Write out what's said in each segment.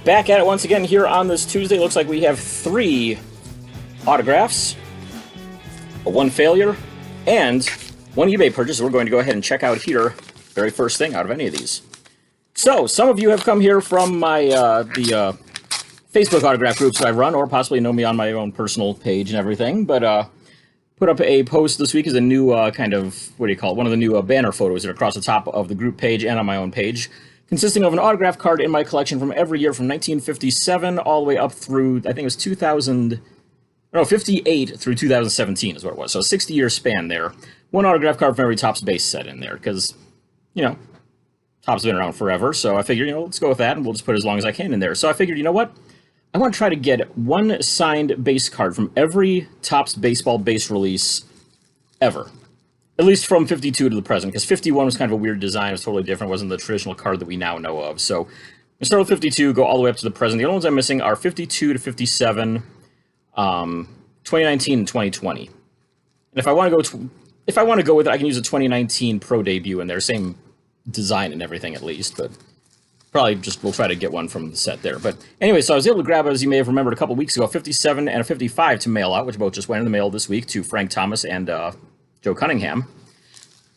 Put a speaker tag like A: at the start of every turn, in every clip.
A: Back at it once again here on this Tuesday. Looks like we have 3 autographs, a 1 failure, and 1 eBay purchase. We're going to go ahead and check out here, very first thing out of any of these. So, some of you have come here from my the Facebook autograph groups that I run, or possibly know me on my own personal page and everything, but put up a post this week as a new kind of, what do you call it, one of the new banner photos that are across the top of the group page and on my own page, consisting of an autograph card in my collection from every year from 1957 all the way up through, I think it was 58 through 2017 is what it was. So a 60-year span there. 1 autograph card from every Topps base set in there because, you know, Topps has been around forever. So I figured, you know, let's go with that and we'll just put as long as I can in there. So I figured, you know what? I want to try to get 1 signed base card from every Topps baseball base release ever. At least from 52 to the present, because 51 was kind of a weird design. It was totally different. It wasn't the traditional card that we now know of. So we start with 52, go all the way up to the present. The only ones I'm missing are 52 to 57, 2019 and 2020. And if I want to go with it, I can use a 2019 Pro debut in there. Same design and everything at least, but probably just we'll try to get one from the set there. But anyway, so I was able to grab, as you may have remembered a couple weeks ago, 57 and a 55 to mail out, which both just went in the mail this week to Frank Thomas and Joe Cunningham.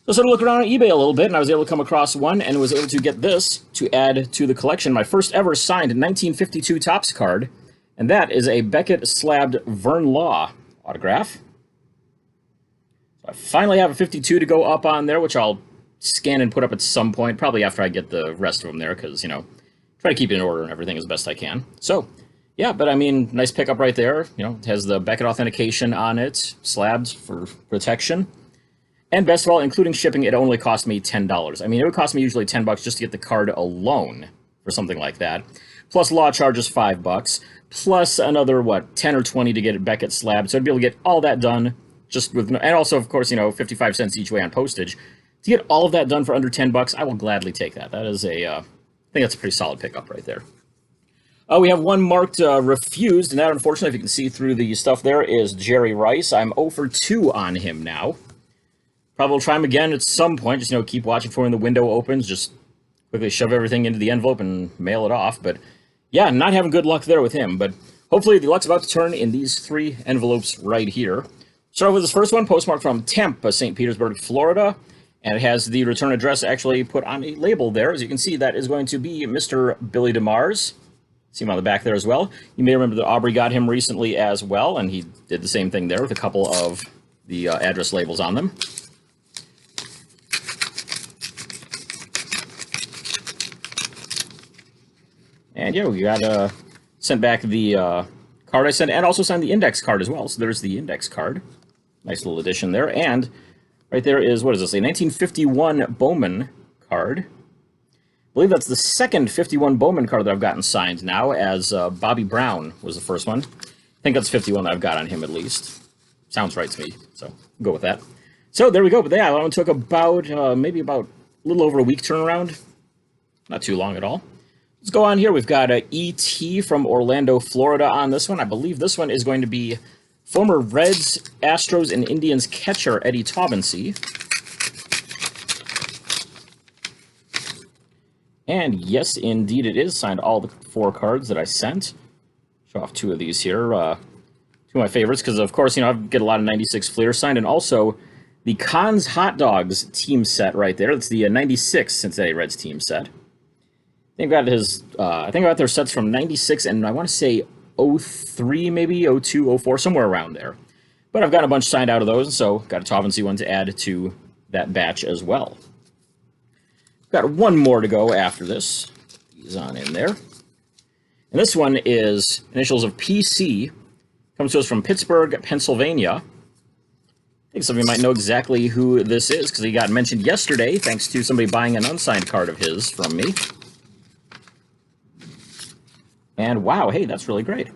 A: So I started looking around on eBay a little bit, and I was able to come across one and was able to get this to add to the collection. My first ever signed 1952 Topps card, and that is a Beckett slabbed Vern Law autograph. So I finally have a 52 to go up on there, which I'll scan and put up at some point, probably after I get the rest of them there, because, you know, try to keep it in order and everything as best I can. So, yeah, but I mean, nice pickup right there. You know, it has the Beckett authentication on it, slabbed for protection. And best of all, including shipping, it only cost me $10. I mean, it would cost me usually $10 just to get the card alone for something like that. Plus law charges $5. Plus another, what, 10 or 20 to get it Beckett slabbed. So I'd be able to get all that done just with, and also, of course, you know, 55 cents each way on postage. To get all of that done for under $10, I will gladly take that. That is a, I think that's a pretty solid pickup right there. We have one marked refused, and that, unfortunately, if you can see through the stuff there, is Jerry Rice. I'm 0 for 2 on him now. Probably will try him again at some point. Just, you know, keep watching for when the window opens. Just quickly shove everything into the envelope and mail it off. But, yeah, not having good luck there with him. But hopefully the luck's about to turn in these 3 envelopes right here. Start with this first one, postmarked from Tampa, St. Petersburg, Florida. And it has the return address actually put on a label there. As you can see, that is going to be Mr. Billy DeMars. See him on the back there as well. You may remember that Aubrey got him recently as well, and he did the same thing there with a couple of the address labels on them. And yeah, we got sent back the card I sent, and also signed the index card as well. So there's the index card. Nice little addition there. And right there is, what does this say? 1951 Bowman card. I believe that's the second 51 Bowman card that I've gotten signed now, as Bobby Brown was the first one. I think that's 51 that I've got on him at least. Sounds right to me, so I'll go with that. So there we go. But yeah, that one took about, maybe about a little over a week turnaround. Not too long at all. Let's go on here. We've got E.T. from Orlando, Florida on this one. I believe this one is going to be former Reds, Astros, and Indians catcher Eddie Taubensee. And yes, indeed it is. Signed all the 4 cards that I sent. Show off 2 of these here. 2 of my favorites, because of course, you know, I get a lot of 96 Fleer signed, and also the Conn's Hot Dogs team set right there. That's the 96 Cincinnati Reds team set. I think I got their sets from 96, and I want to say 03, maybe 02, 04, somewhere around there. But I've got a bunch signed out of those, so got a Taubensee one to add to that batch as well. Got one more to go after this. Put these on in there. And this one is initials of PC. Comes to us from Pittsburgh, Pennsylvania. I think some of you might know exactly who this is, because he got mentioned yesterday, thanks to somebody buying an unsigned card of his from me. And wow, hey, that's really great.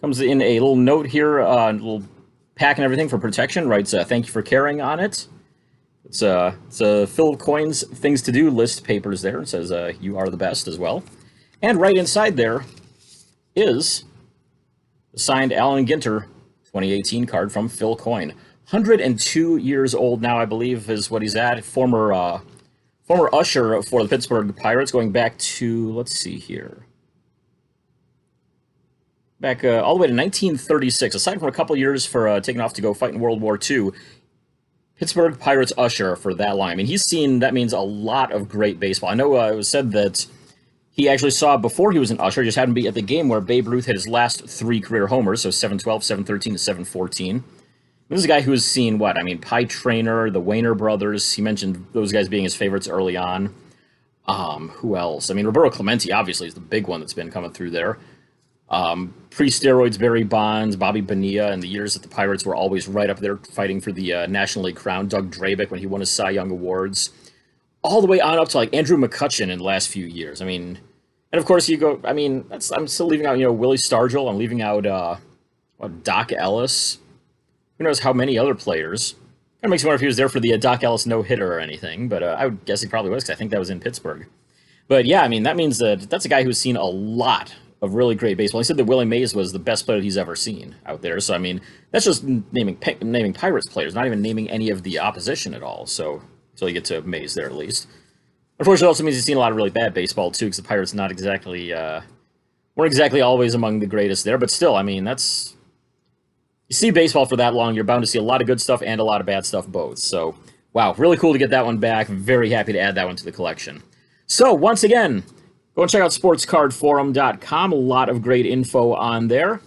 A: Comes in a little note here, a little pack and everything for protection. Writes, thank you for caring on it. It's a Phil Coyne's things to do list papers there. It says, you are the best as well. And right inside there is the signed Allen Ginter 2018 card from Phil Coyne. 102 years old now, I believe, is what he's at. Former usher for the Pittsburgh Pirates, going back to, let's see here, back all the way to 1936. Aside from a couple years for taking off to go fight in World War II, Pittsburgh Pirates usher for that long. I mean, that means a lot of great baseball. I know it was said that he actually saw before he was an usher, just happened to be at the game where Babe Ruth hit his last 3 career homers, so 712, 713, and 714. This is a guy who has seen what? I mean, Pie Traynor, the Waner brothers. He mentioned those guys being his favorites early on. Who else? I mean, Roberto Clemente obviously is the big one that's been coming through there. Pre-steroids, Barry Bonds, Bobby Bonilla, and the years that the Pirates were always right up there fighting for the National League crown. Doug Drabick when he won his Cy Young Awards. All the way on up to like Andrew McCutchen in the last few years. I mean, and of course you go, I mean, I'm still leaving out, Willie Stargell. I'm leaving out, Doc Ellis. Who knows how many other players. Kind of makes me wonder if he was there for the Doc Ellis no-hitter or anything, but I would guess he probably was, because I think that was in Pittsburgh. But yeah, I mean, that means that that's a guy who's seen a lot of really great baseball. He said that Willie Mays was the best player he's ever seen out there. So, I mean, that's just naming Pirates players, not even naming any of the opposition at all. So you get to Mays there at least. Unfortunately, it also means he's seen a lot of really bad baseball, too, because the Pirates weren't exactly always among the greatest there. But still, I mean, you see baseball for that long, you're bound to see a lot of good stuff and a lot of bad stuff both. So, wow, really cool to get that one back. Very happy to add that one to the collection. So, once again, go and check out sportscardforum.com. A lot of great info on there.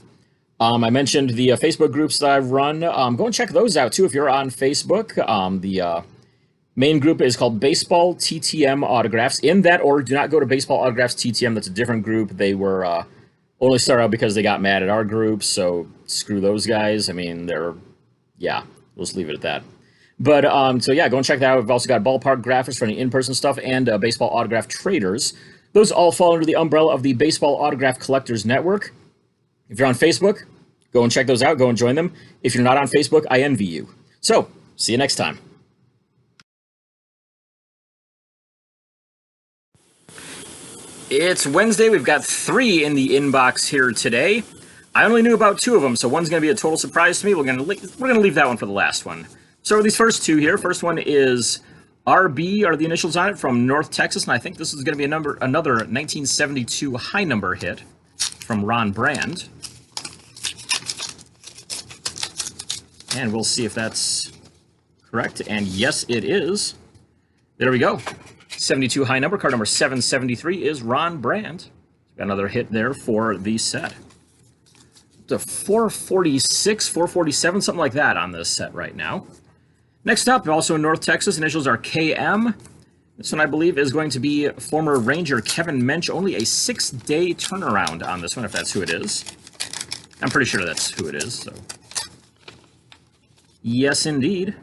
A: I mentioned the Facebook groups that I've run. Go and check those out, too, if you're on Facebook. The main group is called Baseball TTM Autographs. In that order, do not go to Baseball Autographs TTM. That's a different group. They were only started out because they got mad at our group, so screw those guys. I mean, we'll just leave it at that. But, so yeah, go and check that out. We've also got Ballpark Graphics for any in-person stuff and Baseball Autograph Traders. Those all fall under the umbrella of the Baseball Autograph Collectors Network. If you're on Facebook, go and check those out. Go and join them. If you're not on Facebook, I envy you. So, see you next time. It's Wednesday. We've got 3 in the inbox here today. I only knew about 2 of them, so one's going to be a total surprise to me. We're going to leave that one for the last one. So these first 2 here. First one is RB, are the initials on it, from North Texas, and I think this is going to be another 1972 high number hit from Ron Brand. And we'll see if that's correct. And yes, it is. There we go. 72 high number, card number 773 is Ron Brand. Got another hit there for the set. The 446, 447, something like that on this set right now. Next up, also in North Texas, initials are KM. This one, I believe, is going to be former Ranger Kevin Mensch. Only a 6-day turnaround on this one, if that's who it is. I'm pretty sure that's who it is, so. Yes, indeed.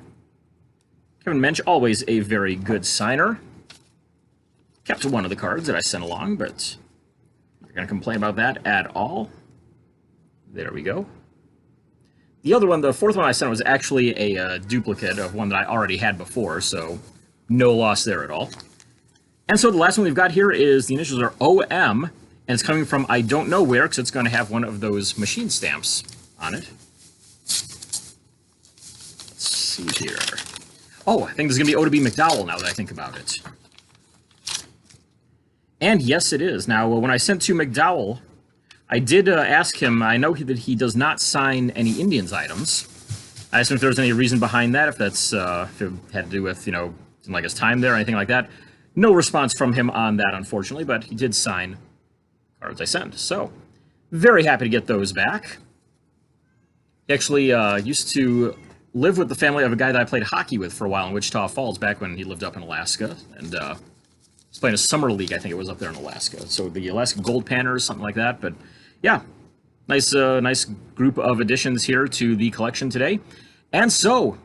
A: Kevin Mensch, always a very good signer. Kept one of the cards that I sent along, but I'm not going to complain about that at all. There we go. The other one, the 4th one I sent, was actually a duplicate of one that I already had before, so no loss there at all. And so the last one we've got here is the initials are OM, and it's coming from I don't know where, because it's going to have one of those machine stamps on it. Let's see here. Oh, I think this is going to be O.B. McDowell now that I think about it. And yes, it is. Now, when I sent to McDowell, I did ask him, I know that he does not sign any Indians items. I asked him if there was any reason behind that, if if it had to do with, like his time there or anything like that. No response from him on that, unfortunately, but he did sign cards I sent. So, very happy to get those back. He actually used to live with the family of a guy that I played hockey with for a while in Wichita Falls back when he lived up in Alaska, and was playing a summer league, I think it was up there in Alaska. So the Alaska Gold Panners, something like that. But yeah, nice group of additions here to the collection today. And so,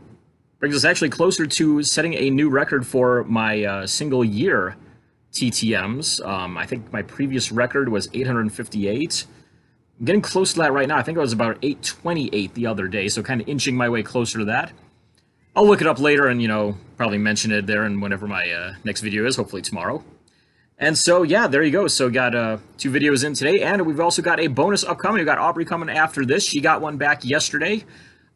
A: brings us actually closer to setting a new record for my single year TTMs. I think my previous record was 858. I'm getting close to that right now. I think I was about 828 the other day, so kind of inching my way closer to that. I'll look it up later and, probably mention it there in whenever my next video is, hopefully tomorrow. And so, yeah, there you go. So got 2 videos in today, and we've also got a bonus upcoming. We've got Aubrey coming after this. She got one back yesterday.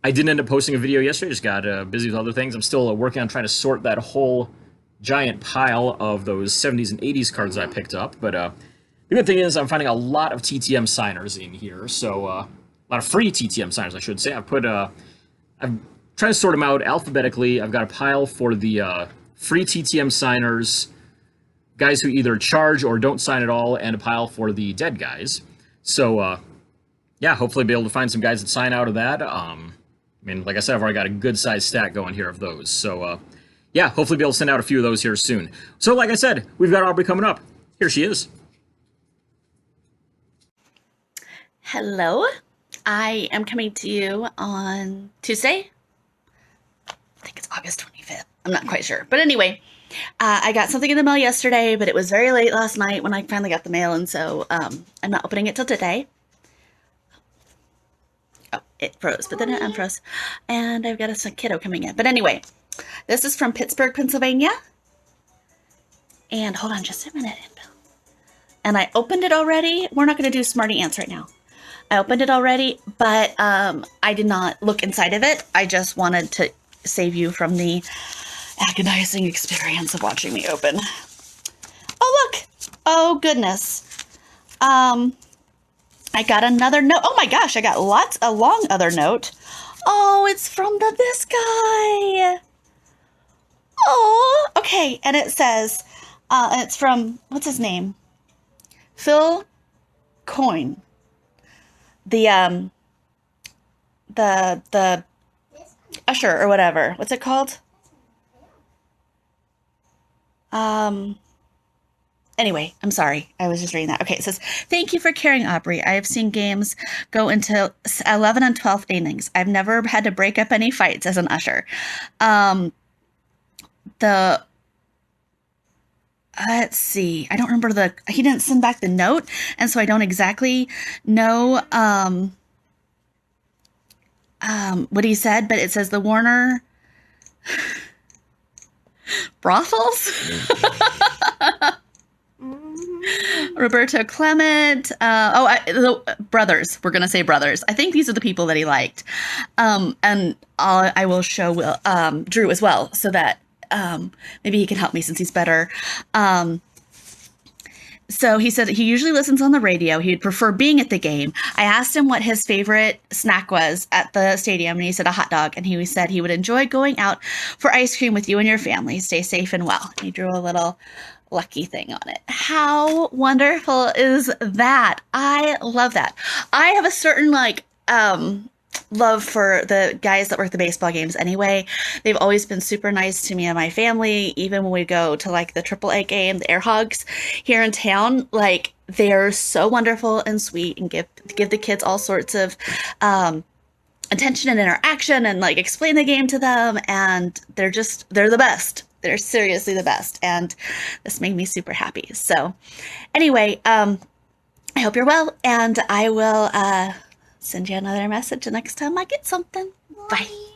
A: I didn't end up posting a video yesterday. Just got busy with other things. I'm still working on trying to sort that whole giant pile of those 70s and 80s cards I picked up. But the good thing is I'm finding a lot of TTM signers in here. So a lot of free TTM signers, I should say. I'm trying to sort them out alphabetically. I've got a pile for the free TTM signers, guys who either charge or don't sign at all, and a pile for the dead guys. So yeah, hopefully be able to find some guys that sign out of that. I mean, like I said, I've already got a good sized stack going here of those. So yeah, hopefully be able to send out a few of those here soon. So like I said, we've got Aubrey coming up. Here she is.
B: Hello, I am coming to you on Tuesday. I think it's August 25th. I'm not quite sure. But anyway, I got something in the mail yesterday, but it was very late last night when I finally got the mail, and so I'm not opening it till today. Oh, it froze, but then it unfroze. And I've got a kiddo coming in. But anyway, this is from Pittsburgh, Pennsylvania. And hold on just a minute. And I opened it already. We're not going to do Smarty Ants right now. I opened it already, but I did not look inside of it. I just wanted to save you from the agonizing experience of watching me open. Oh, look. Oh, goodness. I got another note. Oh, my gosh. I got a long other note. Oh, it's from this guy. Oh, okay. And it says, it's from, what's his name? Phil Coyne. The usher or whatever. What's it called? Anyway, I'm sorry. I was just reading that. Okay, it says, thank you for caring, Aubrey. I have seen games go into 11 and 12th innings. I've never had to break up any fights as an usher. Let's see. I don't remember he didn't send back the note, and so I don't exactly know what he said, but it says the Waner brothels. Roberto Clement. The brothers. We're gonna say brothers. I think these are the people that he liked, and I will show Drew as well, so that maybe he can help me since he's better. So he said he usually listens on the radio. He'd prefer being at the game. I asked him what his favorite snack was at the stadium, and he said a hot dog. And he said he would enjoy going out for ice cream with you and your family. Stay safe and well. And he drew a little lucky thing on it. How wonderful is that? I love that. I have a certain love for the guys that work the baseball games anyway. They've always been super nice to me and my family, even when we go to the AAA game, the Air Hogs here in town. They're so wonderful and sweet and give the kids all sorts of attention and interaction and explain the game to them, and they're the best. They're seriously the best, and this made me super happy. So anyway, I hope you're well, and I will send you another message the next time I get something. Bye.